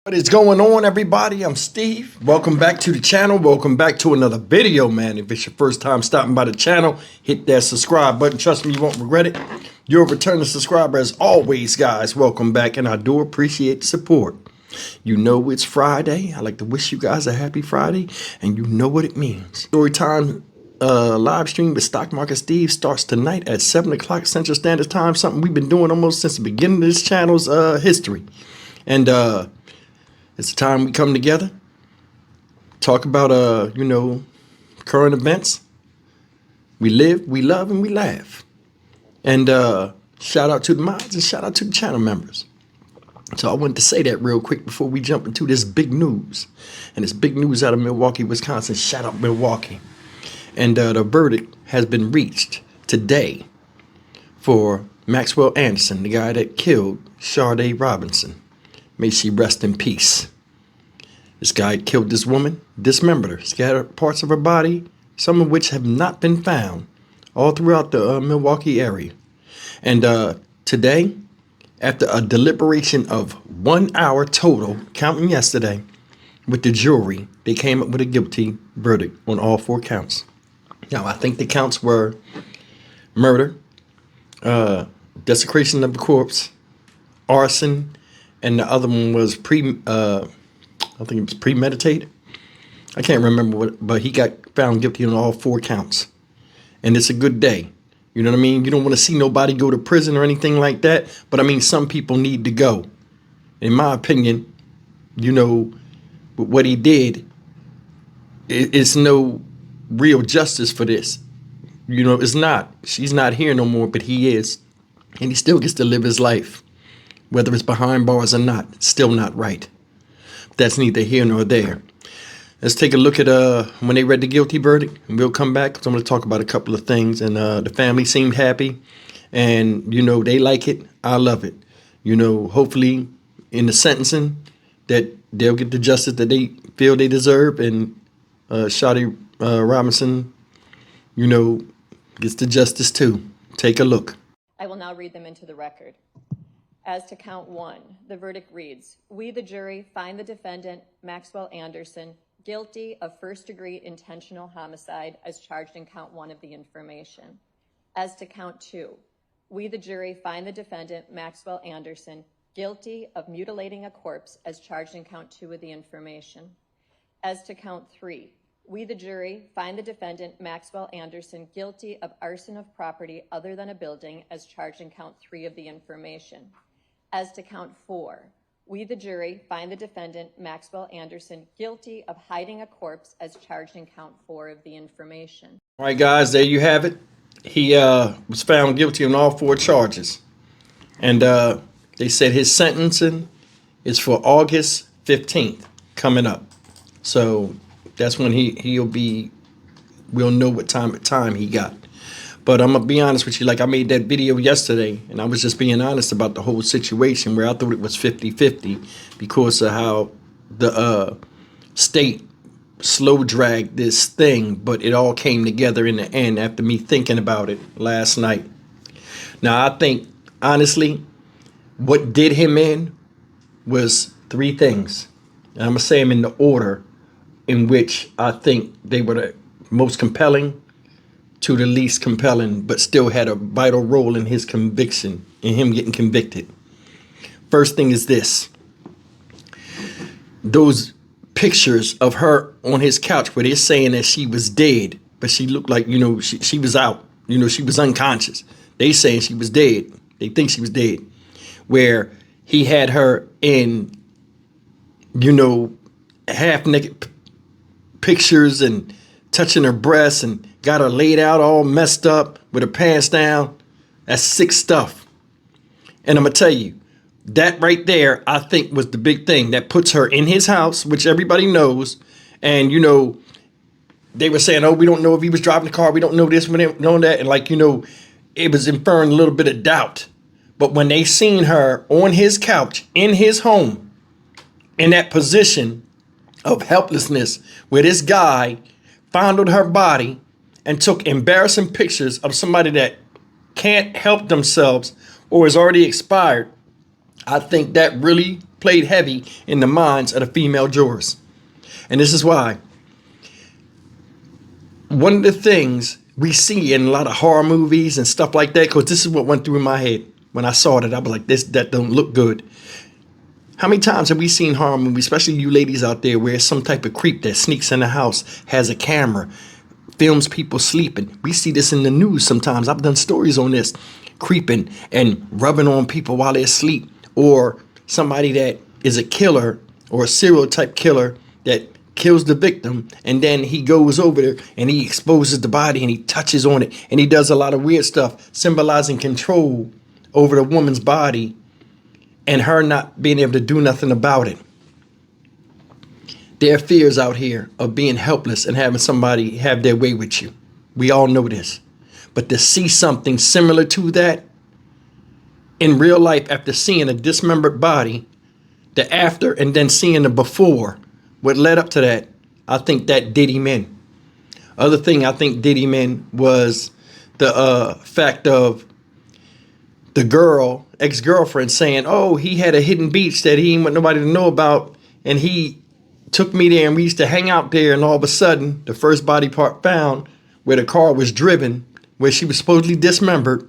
What is going on, everybody? I'm Steve. Welcome back to the channel. Welcome back to another video, man. If it's your first time stopping by the channel, hit that subscribe button. Trust me, you won't regret it. You're a returning subscriber as always, guys. Welcome back, and I do appreciate the support. You know it's Friday. I like to wish you guys a happy Friday, and you know what it means. Storytime live stream with Stock Market Steve starts tonight at 7 o'clock Central Standard Time, something we've been doing almost since the beginning of this channel's history. And it's the time we come together, talk about, current events. We live, we love, and we laugh. And shout out to the mods and shout out to the channel members. So I wanted to say that real quick before we jump into this big news. And it's big news out of Milwaukee, Wisconsin. Shout out Milwaukee. And the verdict has been reached today for Maxwell Anderson, the guy that killed Sade Robinson. May she rest in peace. This guy killed this woman, dismembered her, scattered parts of her body, some of which have not been found, all throughout the Milwaukee area. And today, after a deliberation of 1 hour total, counting yesterday, with the jury, they came up with a guilty verdict on all 4 counts. Now, I think the counts were murder, desecration of the corpse, arson, and the other one was I think it was premeditated. I can't remember what, but he got found guilty on all 4 counts. And it's a good day. You know what I mean? You don't want to see nobody go to prison or anything like that. But I mean, some people need to go. In my opinion, what he did, it's no real justice for this. It's not. She's not here no more, but he is. And he still gets to live his life. Whether it's behind bars or not, it's still not right. That's neither here nor there. Let's take a look at when they read the guilty verdict, and we'll come back because I'm going to talk about a couple of things. And the family seemed happy, and they like it. I love it. Hopefully in the sentencing that they'll get the justice that they feel they deserve, and Sade Robinson, gets the justice too. Take a look. I will now read them into the record. As to count 1, the verdict reads, we, the jury, find the defendant, Maxwell Anderson, guilty of first-degree intentional homicide as charged in count 1 of the information. As to count 2, we, the jury, find the defendant, Maxwell Anderson, guilty of mutilating a corpse as charged in count 2 of the information. As to count 3, we, the jury, find the defendant, Maxwell Anderson, guilty of arson of property other than a building as charged in count 3 of the information. As to count 4, we, the jury, find the defendant, Maxwell Anderson, guilty of hiding a corpse as charged in count 4 of the information. All right, guys, there you have it. He was found guilty on all 4 charges. And they said his sentencing is for August 15th coming up. So that's when we'll know what time he got. But I'm going to be honest with you, like I made that video yesterday, and I was just being honest about the whole situation where I thought it was 50-50 because of how the state slow dragged this thing, but it all came together in the end after me thinking about it last night. Now, I think, honestly, what did him in was 3 things. And I'm going to say them in the order in which I think they were the most compelling to the least compelling, but still had a vital role in his conviction, in him getting convicted. First thing is this. Those pictures of her on his couch where they're saying that she was dead, but she looked like, she was out. She was unconscious. They saying she was dead. They think she was dead. Where he had her in, half naked pictures and touching her breasts and got her laid out all messed up with her pants down. That's sick stuff. And I'm going to tell you, that right there, I think was the big thing that puts her in his house, which everybody knows. And, they were saying, oh, we don't know if he was driving the car. We don't know this, we don't know that. And it was inferring a little bit of doubt. But when they seen her on his couch in his home in that position of helplessness where this guy fondled her body and took embarrassing pictures of somebody that can't help themselves or is already expired, I think that really played heavy in the minds of the female jurors. And this is why. One of the things we see in a lot of horror movies and stuff like that, because this is what went through my head when I saw it. I was like, that don't look good. How many times have we seen horror movies, especially you ladies out there, where some type of creep that sneaks in the house, has a camera, films people sleeping? We see this in the news sometimes. I've done stories on this, creeping and rubbing on people while they're asleep, or somebody that is a killer or a serial type killer that kills the victim, and then he goes over there and he exposes the body and he touches on it and he does a lot of weird stuff, symbolizing control over the woman's body and her not being able to do nothing about it. There are fears out here of being helpless and having somebody have their way with you. We all know this. But to see something similar to that in real life, after seeing a dismembered body, the after and then seeing the before, what led up to that, I think that did him in. Other thing I think did him in was the fact of the girl, ex-girlfriend, saying, oh, he had a hidden beach that he didn't want nobody to know about, and he took me there and we used to hang out there, and all of a sudden, the first body part found where the car was driven, where she was supposedly dismembered,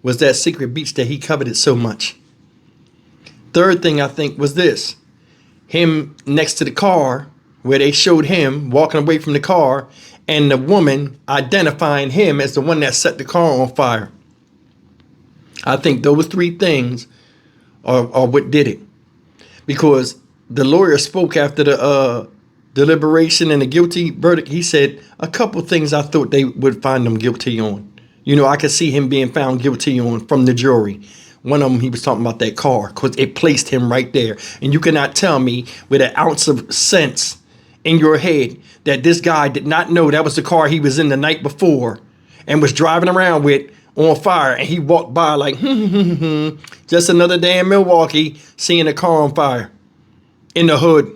was that secret beach that he coveted so much. Third thing I think was this. Him next to the car, where they showed him walking away from the car, and the woman identifying him as the one that set the car on fire. I think those three things are what did it. Because the lawyer spoke after the deliberation and the guilty verdict. He said a couple things I thought they would find him guilty on. You know, I could see him being found guilty on from the jury. One of them, he was talking about that car because it placed him right there. And you cannot tell me with an ounce of sense in your head that this guy did not know that was the car he was in the night before and was driving around with on fire. And he walked by like, just another day in Milwaukee, seeing a car on fire in the hood.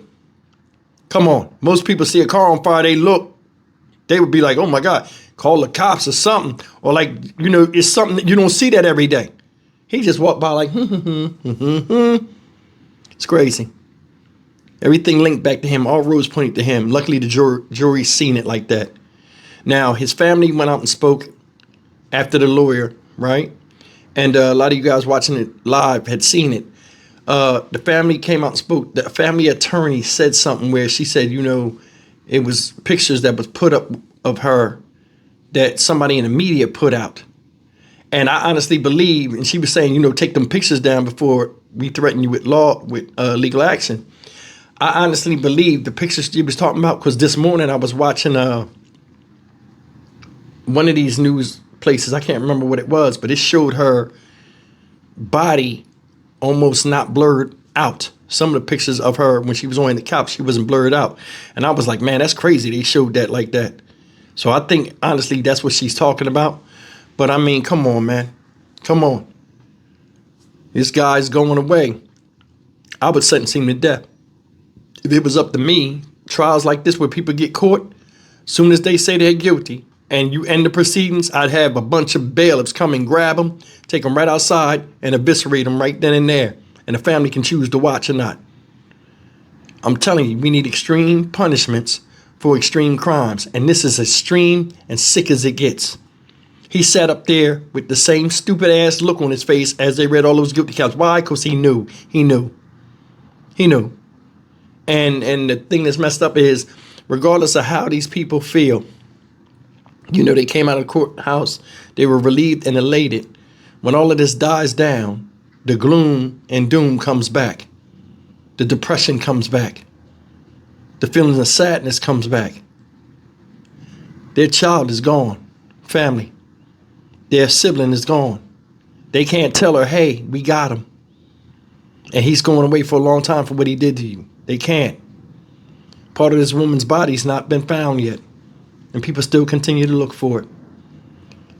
Come on. Most people see a car on fire, they would be like, oh my God, call the cops or something. Or like, you know, it's something that you don't see that every day. He just walked by like, It's crazy. Everything linked back to him. All roads pointing to him. Luckily, the jury seen it like that. Now, his family went out and spoke after the lawyer, right? And a lot of you guys watching it live had seen it. The family came out and spoke. The family attorney said something where she said, you know, it was pictures that was put up of her that somebody in the media put out. And I honestly believe, and she was saying, you know, take them pictures down before we threaten you with legal action. I honestly believe the pictures she was talking about, because this morning I was watching one of these news places. I can't remember what it was, but it showed her body almost not blurred out. Some of the pictures of her when she was on the couch, she wasn't blurred out. And I was like, man, that's crazy. They showed that like that. So I think, honestly, that's what she's talking about. But I mean, come on, man. Come on. This guy's going away. I would sentence him to death. If it was up to me, trials like this where people get caught, soon as they say they're guilty and you end the proceedings, I'd have a bunch of bailiffs come and grab them, take them right outside and eviscerate them right then and there. And the family can choose to watch or not. I'm telling you, we need extreme punishments for extreme crimes. And this is extreme and sick as it gets. He sat up there with the same stupid ass look on his face as they read all those guilty counts. Why? Because he knew. And the thing that's messed up is, regardless of how these people feel, you know, they came out of the courthouse, they were relieved and elated. When all of this dies down, the gloom and doom comes back. The depression comes back. The feelings of sadness comes back. Their child is gone. Family. Their sibling is gone. They can't tell her, hey, we got him. And he's going away for a long time for what he did to you. They can't. Part of this woman's body's not been found yet. And people still continue to look for it.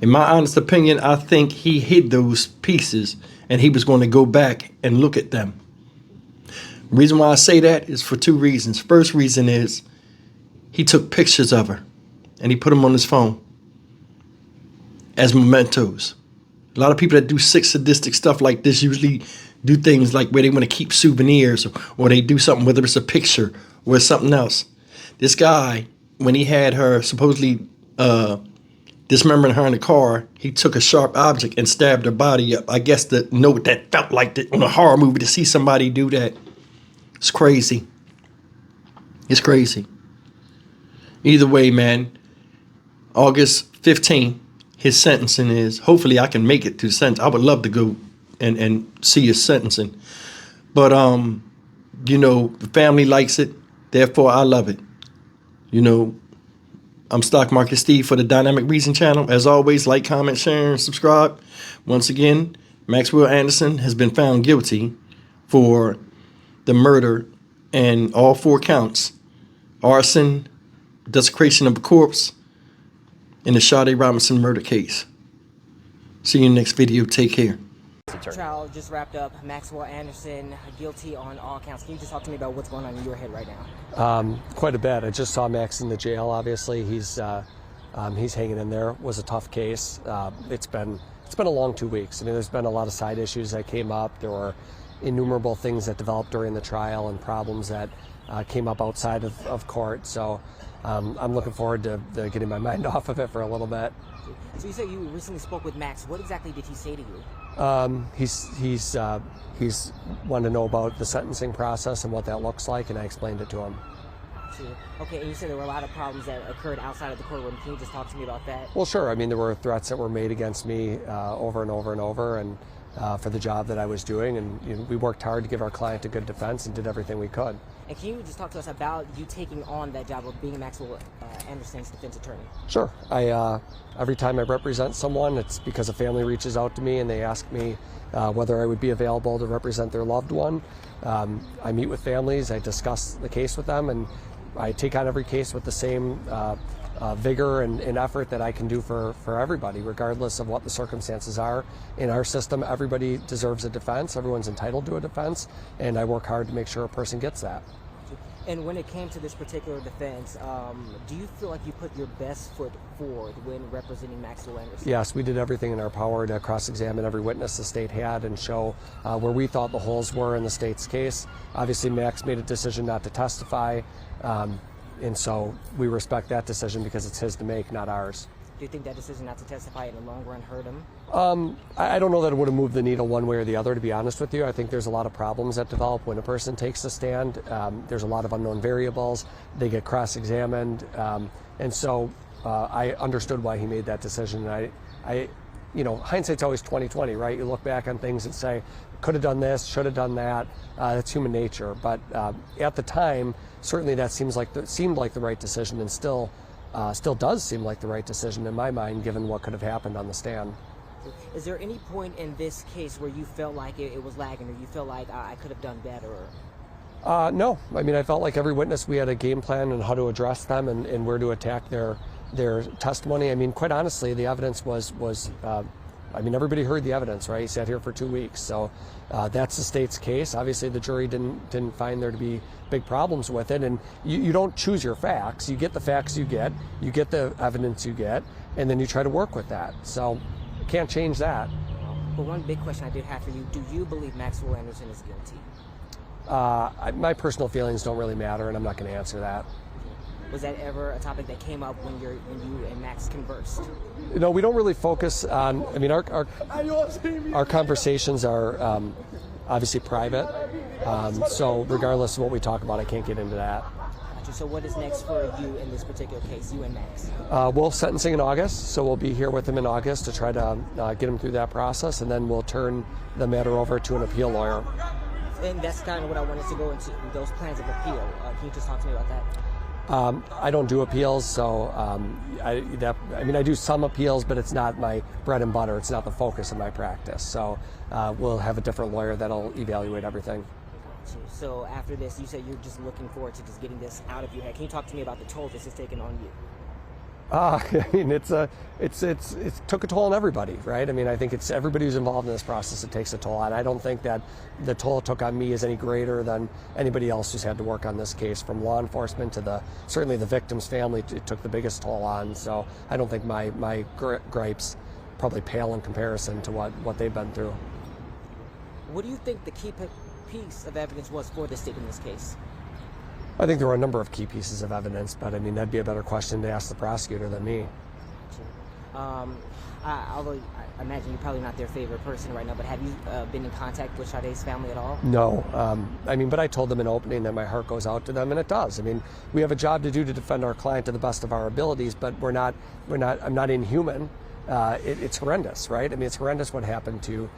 In my honest opinion, I think he hid those pieces and he was going to go back and look at them. The reason why I say that is for two reasons. First reason is he took pictures of her and he put them on his phone as mementos. A lot of people that do sick, sadistic stuff like this usually do things like where they want to keep souvenirs, or they do something, whether it's a picture or something else. This guy, when he had her supposedly dismembering her in the car, he took a sharp object and stabbed her body up. I guess to know what that felt like on a horror movie, to see somebody do that. It's crazy. It's crazy. Either way, man, August 15th, his sentencing is. Hopefully I can make it to the sentence. I would love to go and see his sentencing. But, you know, the family likes it. Therefore, I love it. You know, I'm Stock Market Steve for the Dynamic Reason channel. As always, like, comment, share, and subscribe. Once again, Maxwell Anderson has been found guilty for the murder and all 4 counts: arson, desecration of a corpse, in the Sade Robinson murder case. See you in the next video. Take care. Trial just wrapped up. Maxwell Anderson guilty on all counts. Can you just talk to me about what's going on in your head right now? Quite a bit. I just saw Max in the jail. Obviously, he's hanging in there. It was a tough case. It's been a long 2 weeks. I mean, there's been a lot of side issues that came up. There were innumerable things that developed during the trial and problems that came up outside of court. So I'm looking forward to getting my mind off of it for a little bit. So you said you recently spoke with Max. What exactly did he say to you? He's wanted to know about the sentencing process and what that looks like, and I explained it to him. Okay, and you said there were a lot of problems that occurred outside of the courtroom. Can you just talk to me about that? Well, sure. I mean, there were threats that were made against me over and over and over, and for the job that I was doing, and you know, we worked hard to give our client a good defense and did everything we could. And can you just talk to us about you taking on that job of being Maxwell Anderson's defense attorney? Sure. Every time I represent someone, it's because a family reaches out to me and they ask me whether I would be available to represent their loved one. I meet with families, I discuss the case with them, and I take on every case with the same vigor and effort that I can do for everybody, regardless of what the circumstances are. In our system, everybody deserves a defense. Everyone's entitled to a defense, and I work hard to make sure a person gets that. And when it came to this particular defense, do you feel like you put your best foot forward when representing Maxwell Anderson? Yes, we did everything in our power to cross-examine every witness the state had and show where we thought the holes were in the state's case. Obviously, Max made a decision not to testify, and so we respect that decision because it's his to make, not ours. Do you think that decision not to testify in the long run hurt him? I don't know that it would have moved the needle one way or the other, to be honest with you. I think there's a lot of problems that develop when a person takes a stand. There's a lot of unknown variables. They get cross-examined. And so I understood why he made that decision. And you know, hindsight's always 20/20, right? You look back on things and say, could have done this, should have done that. That's human nature. But at the time, certainly that seemed like the right decision, and still does seem like the right decision in my mind, given what could have happened on the stand. Is there any point in this case where you felt like it was lagging, or you felt like I could have done better? No. I mean, I felt like every witness, we had a game plan on how to address them and where to attack their testimony. I mean, quite honestly, the evidence was I mean, everybody heard the evidence, right? He sat here for 2 weeks. So that's the state's case. Obviously, the jury didn't find there to be big problems with it. And you don't choose your facts. You get the facts you get the evidence you get, and then you try to work with that. So you can't change that. But one big question I did have for you, do you believe Maxwell Anderson is guilty? My personal feelings don't really matter, and I'm not going to answer that. Was that ever a topic that came up when you and Max conversed? You know, we don't really focus on, I mean, our conversations are obviously private. So regardless of what we talk about, I can't get into that. Gotcha. So what is next for you in this particular case, you and Max? We'll sentencing in August, so we'll be here with him in August to try to get him through that process, and then we'll turn the matter over to an appeal lawyer. And that's kind of what I wanted to go into, those plans of appeal. Can you just talk to me about that? I don't do appeals, so I do some appeals, but it's not my bread and butter. It's not the focus of my practice. So we'll have a different lawyer that'll evaluate everything. So after this, you said you're just looking forward to just getting this out of your head. Can you talk to me about the toll this has taken on you? I mean, it's took a toll on everybody, right? I mean, I think it's everybody who's involved in this process. It takes a toll on. I don't think that the toll it took on me is any greater than anybody else who's had to work on this case, from law enforcement to certainly the victim's family. It took the biggest toll on. So I don't think my gripes probably pale in comparison to what they've been through. What do you think the key piece of evidence was for the state in this case? I think there were a number of key pieces of evidence, but I mean, that'd be a better question to ask the prosecutor than me. Although I imagine you're probably not their favorite person right now, but have you been in contact with Sade's family at all? No. I mean, but I told them in opening that my heart goes out to them, and it does. I mean, we have a job to do to defend our client to the best of our abilities, but I'm not inhuman. It's horrendous, right? I mean, it's horrendous what happened to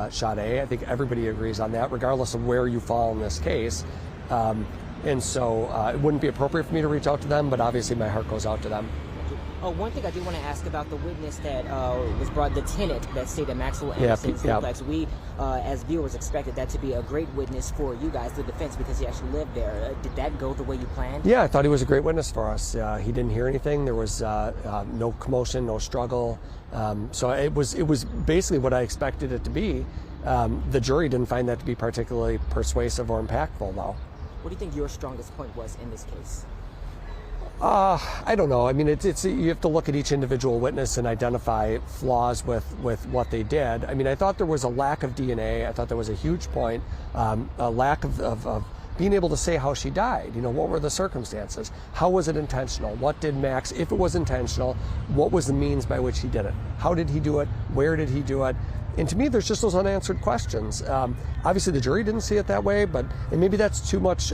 Sade. I think everybody agrees on that, regardless of where you fall in this case. And so it wouldn't be appropriate for me to reach out to them, but obviously my heart goes out to them. One thing I do want to ask about the witness that was brought, the tenant that stayed at Maxwell Anderson's duplex. We, as viewers, expected that to be a great witness for you guys, the defense, because he actually lived there. Did that go the way you planned? Yeah, I thought he was a great witness for us. He didn't hear anything. There was no commotion, no struggle. So it was basically what I expected it to be. The jury didn't find that to be particularly persuasive or impactful, though. What do you think your strongest point was in this case? I don't know. I mean, you have to look at each individual witness and identify flaws with what they did. I mean, I thought there was a lack of DNA. I thought there was a huge point, a lack of being able to say how she died. You know, what were the circumstances? How was it intentional? What did Max, if it was intentional, what was the means by which he did it? How did he do it? Where did he do it? And to me, there's just those unanswered questions. Obviously, the jury didn't see it that way, and maybe that's too much.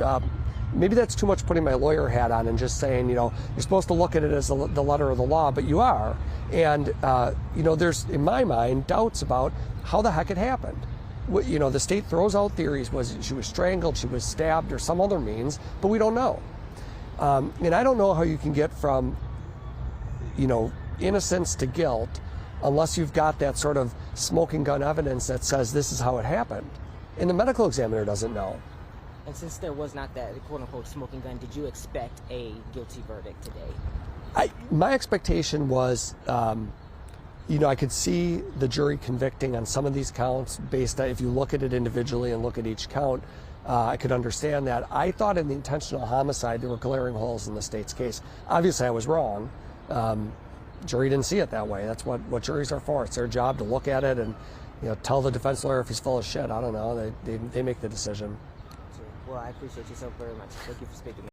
Maybe that's too much putting my lawyer hat on and just saying, you know, you're supposed to look at it as the letter of the law, but you are. And, you know, there's, in my mind, doubts about how the heck it happened. You know, the state throws out theories, was she was strangled, she was stabbed, or some other means, but we don't know. And I don't know how you can get from, you know, innocence to guilt unless you've got that sort of smoking gun evidence that says this is how it happened. And the medical examiner doesn't know. And since there was not that quote-unquote smoking gun, did you expect a guilty verdict today? My expectation was, you know, I could see the jury convicting on some of these counts based on, if you look at it individually and look at each count, I could understand that. I thought in the intentional homicide there were glaring holes in the state's case. Obviously, I was wrong. Jury didn't see it that way. That's what juries are for. It's their job to look at it and, you know, tell the defense lawyer if he's full of shit. I don't know. They make the decision. Well, I appreciate you so very much. Thank you for speaking.